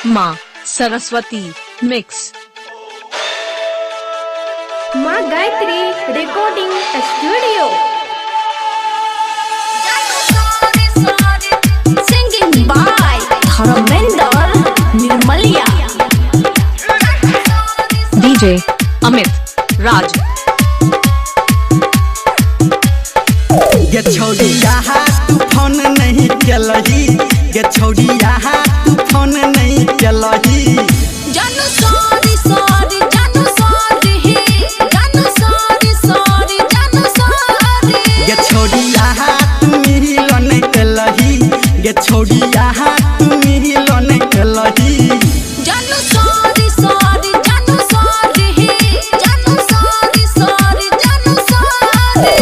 माँ सरस्वती मिक्स। माँ Gayatri recording studio. Singing by Dharmendra Nirmaliya. DJ Amit Raj. ये छोड़ी यहाँ तू फोन नहीं चलही, ये छोड़ी यहाँ तू फोन नहीं चलही। जानू सॉरी सॉरी, जानू सॉरी, जानू सॉरी सॉरी, जानू सॉरी। ये छोड़ी यहाँ तू मिलो नहीं चलही, ये छोड़ी यहाँ तू मिलो नहीं चलही। जानू सॉरी सॉरी, जानू सॉरी, जानू सॉरी सॉरी, जानू sorry.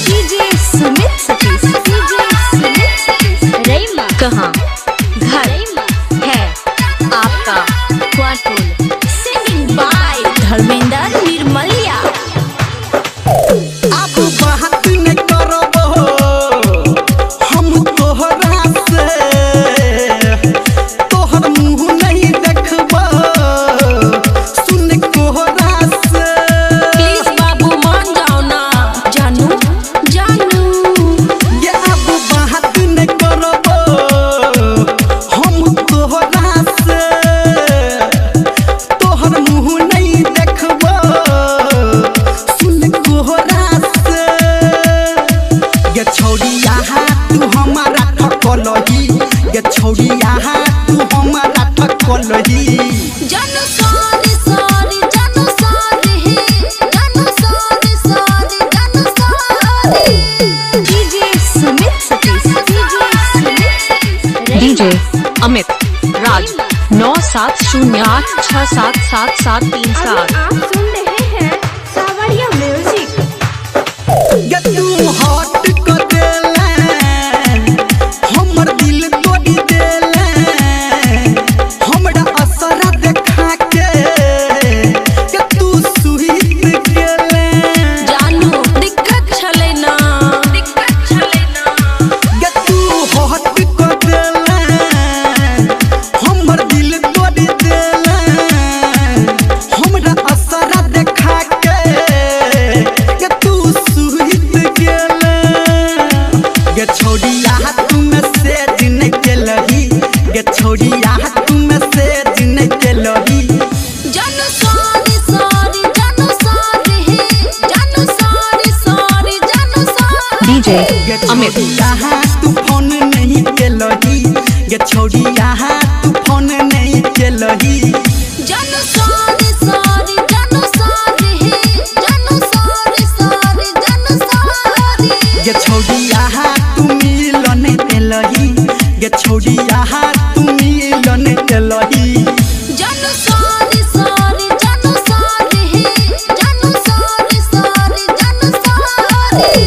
DJ Sumit Satish, DJ Sumit Satish. रईमा कहाँ घर है आपका क्वार्टून। Singing by Dharmendra Nirmaliya. अब बात न करबो हम तोहरा से, तोहर मुँह नहीं देखबो सुन कोहरा से। प्लीज बाबू मान जाओ ना। जानू जानू ये अब बात न करबो हम तोहरा से, तोहर मुँह नहीं देखबो सुन कोहरा से। ये छोड़ी यहाँ तू हमारा ठकलही, ये छोड़ी यहाँ तू हमारा ठकलही। जानू सॉरी सॉरी, जानू सॉरी, जानू सॉरी सॉरी, जानू sorry. DJ Sumit Satish, DJ Sumit Satish. DJ Amit Raj 9708677737। आप सुन रहे हैं सावरिया म्यूजिक। ये तू हॉट कर देले, हमर दिल तोड़ी देले, हमरा असरा देखा के ये तू सुहित गेले। जानू दिक्कत छले ना, दिक्कत छले ना। ये तू हॉट कर देले, हमर दिल तोड़ी देले, हमरा असरा देखा के ये तू सुहित गेले। ये छोड़ी यहाँ तुम से दिन के लही, ये छोड़ी यहाँ तुम से दिन के लही। जानू सॉरी सॉरी, जानू सॉरी, जानू सॉरी सॉरी, जानू सॉरी। डीजे ये अमित छोड़ी यहाँ तू फोन नहीं के लही, ये छोड़ी यहाँ तू फोन नहीं के लही। जानू सॉरी सॉरी, जानू सॉरी, जानू सॉरी सॉरी, जानू सॉरी। ये छोड़ी यहाँ तू मिलो नहीं के लही, ये छोड़ी यहाँ तू मिलो नहीं के लही। जानू सॉरी सॉरी, जानू सॉरी, जानू सॉरी सॉरी, जानू सॉरी।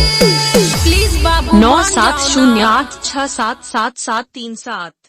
प्लीज बाबू मान जाओ ना। 9708677737।